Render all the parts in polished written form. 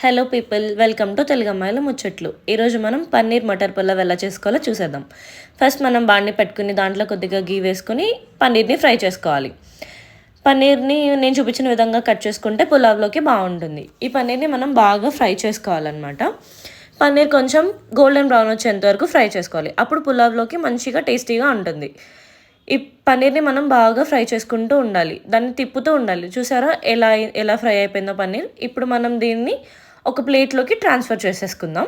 Hello people, welcome to Telugu అమ్మాయిల ముచ్చట్లు. ఈరోజు మనం పన్నీర్ మటర్ పులావ్ ఎలా చేసుకోవాలో చూసేద్దాం. ఫస్ట్ మనం బాండి పెట్టుకుని దాంట్లో కొద్దిగా గీ వేసుకుని పన్నీర్ని ఫ్రై చేసుకోవాలి. పన్నీర్ని నేను చూపించిన విధంగా కట్ చేసుకుంటే పులావ్లోకి బాగుంటుంది. ఈ పన్నీర్ని మనం బాగా ఫ్రై చేసుకోవాలన్నమాట. పన్నీర్ కొంచెం గోల్డెన్ బ్రౌన్ వచ్చేంత వరకు ఫ్రై చేసుకోవాలి. అప్పుడు పులావ్లోకి మంచిగా టేస్టీగా ఉంటుంది. ఈ పన్నీర్ని మనం బాగా ఫ్రై చేసుకుంటూ ఉండాలి. దాన్ని తిప్పుతూ ఉండాలి. చూసారా ఎలా ఫ్రై అయిపోయిందో పన్నీర్. ఇప్పుడు మనం దీన్ని ఒక ప్లేట్లోకి ట్రాన్స్ఫర్ చేసేసుకుందాం.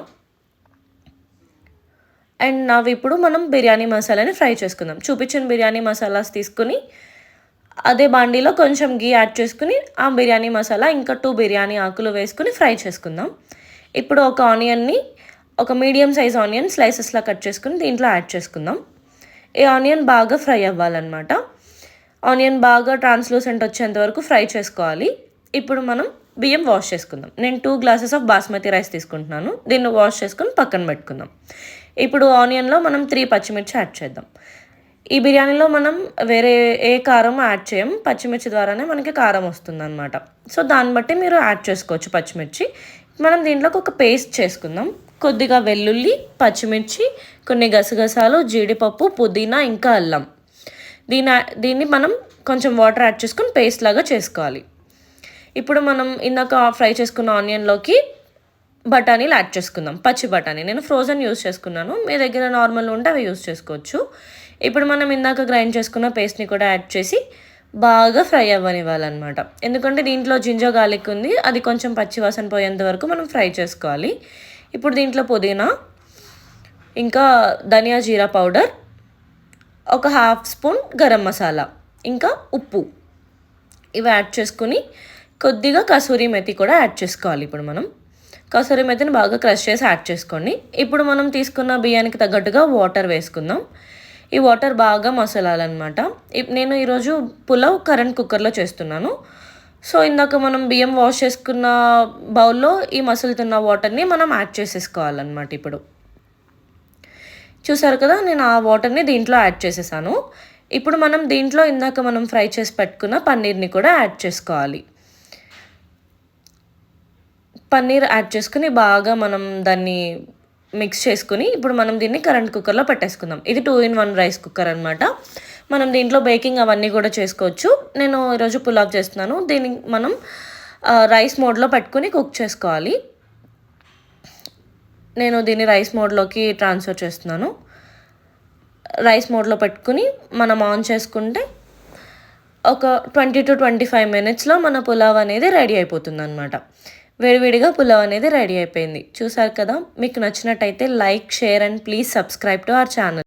అండ్ ఇప్పుడు మనం బిర్యానీ మసాలాని ఫ్రై చేసుకుందాం. చూపించిన బిర్యానీ మసాలాస్ తీసుకుని అదే బాండీలో కొంచెం గీ యాడ్ చేసుకుని ఆ బిర్యానీ మసాలా ఇంకా 2 బిర్యానీ ఆకులు వేసుకుని ఫ్రై చేసుకుందాం. ఇప్పుడు ఒక మీడియం సైజ్ ఆనియన్ స్లైసెస్లా కట్ చేసుకుని దీంట్లో యాడ్ చేసుకుందాం. ఈ ఆనియన్ బాగా ఫ్రై అవ్వాలన్నమాట. ఆనియన్ బాగా ట్రాన్స్లూసెంట్ వచ్చేంత వరకు ఫ్రై చేసుకోవాలి. ఇప్పుడు మనం బియ్యం వాష్ చేసుకుందాం. నేను 2 గ్లాసెస్ ఆఫ్ బాస్మతి రైస్ తీసుకుంటున్నాను. దీన్ని వాష్ చేసుకుని పక్కన పెట్టుకుందాం. ఇప్పుడు ఆనియన్లో మనం 3 పచ్చిమిర్చి యాడ్ చేద్దాం. ఈ బిర్యానీలో మనం వేరే ఏ కారం యాడ్ చేయం. పచ్చిమిర్చి ద్వారానే మనకి కారం వస్తుంది అనమాట. సో దాన్ని బట్టి మీరు యాడ్ చేసుకోవచ్చు పచ్చిమిర్చి. మనం దీంట్లోకి ఒక పేస్ట్ చేసుకుందాం. కొద్దిగా వెల్లుల్లి, పచ్చిమిర్చి, కొన్ని గసగసాలు, జీడిపప్పు, పుదీనా, ఇంకా అల్లం. దీన్ని మనం కొంచెం వాటర్ యాడ్ చేసుకుని పేస్ట్ లాగా చేసుకోవాలి. ఇప్పుడు మనం ఇందాక ఫ్రై చేసుకున్న ఆనియన్లోకి బఠానీలు యాడ్ చేసుకుందాం. పచ్చి బఠానీ నేను ఫ్రోజన్ యూస్ చేసుకున్నాను. మీ దగ్గర నార్మల్ ఉంటే అవి యూస్ చేసుకోవచ్చు. ఇప్పుడు మనం ఇందాక గ్రైండ్ చేసుకున్న పేస్ట్ని కూడా యాడ్ చేసి బాగా ఫ్రై అవ్వనివ్వాలన్నమాట. ఎందుకంటే దీంట్లో జింజర్ గార్లిక్ ఉంది. అది కొంచెం పచ్చి వాసన పోయేంత వరకు మనం ఫ్రై చేసుకోవాలి. ఇప్పుడు దీంట్లో పుదీనా, ఇంకా ధనియా జీరా పౌడర్, ఒక 1/2 స్పూన్ గరం మసాలా, ఇంకా ఉప్పు ఇవి యాడ్ చేసుకుని కొద్దిగా కసూరి మెతి కూడా యాడ్ చేసుకోవాలి. ఇప్పుడు మనం కసూరి మెతిని బాగా క్రష్ చేసి యాడ్ చేసుకోండి. ఇప్పుడు మనం తీసుకున్న బియ్యానికి తగ్గట్టుగా వాటర్ వేసుకుందాం. ఈ వాటర్ బాగా మసలాలన్నమాట. నేను ఈరోజు పులావ్ కరెంట్ కుక్కర్లో చేస్తున్నాను. సో ఇందాక మనం బియ్యం వాష్ చేసుకున్న బౌల్లో ఈ మసులుతున్న వాటర్ని మనం యాడ్ చేసేసుకోవాలన్నమాట. ఇప్పుడు చూసారు కదా, నేను ఆ వాటర్ని దీంట్లో యాడ్ చేసేసాను. ఇప్పుడు మనం దీంట్లో ఇందాక మనం ఫ్రై చేసి పెట్టుకున్న పన్నీర్ని కూడా యాడ్ చేసుకోవాలి. పన్నీర్ యాడ్ చేసుకుని బాగా మనం దాన్ని మిక్స్ చేసుకుని ఇప్పుడు మనం దీన్ని కరెంట్ కుక్కర్లో పెట్టేసుకుందాం. ఇది 2-in-1 రైస్ కుక్కర్ అనమాట. మనం దీంట్లో బేకింగ్ అవన్నీ కూడా చేసుకోవచ్చు. నేను ఈరోజు పులావ్ చేస్తున్నాను. దీన్ని మనం రైస్ మోడ్లో పెట్టుకుని కుక్ చేసుకోవాలి. నేను దీన్ని రైస్ మోడ్లోకి ట్రాన్స్ఫర్ చేస్తున్నాను. రైస్ మోడ్లో పెట్టుకుని మనం ఆన్ చేసుకుంటే ఒక 20 to 25 మినిట్స్లో మన పులావ్ అనేది రెడీ అయిపోతుంది అనమాట. వేడివేడిగా పులావ్ అనేది రెడీ అయిపోయింది. చూసారు కదా, మీకు నచ్చినట్టయితే like, share and please subscribe to our channel.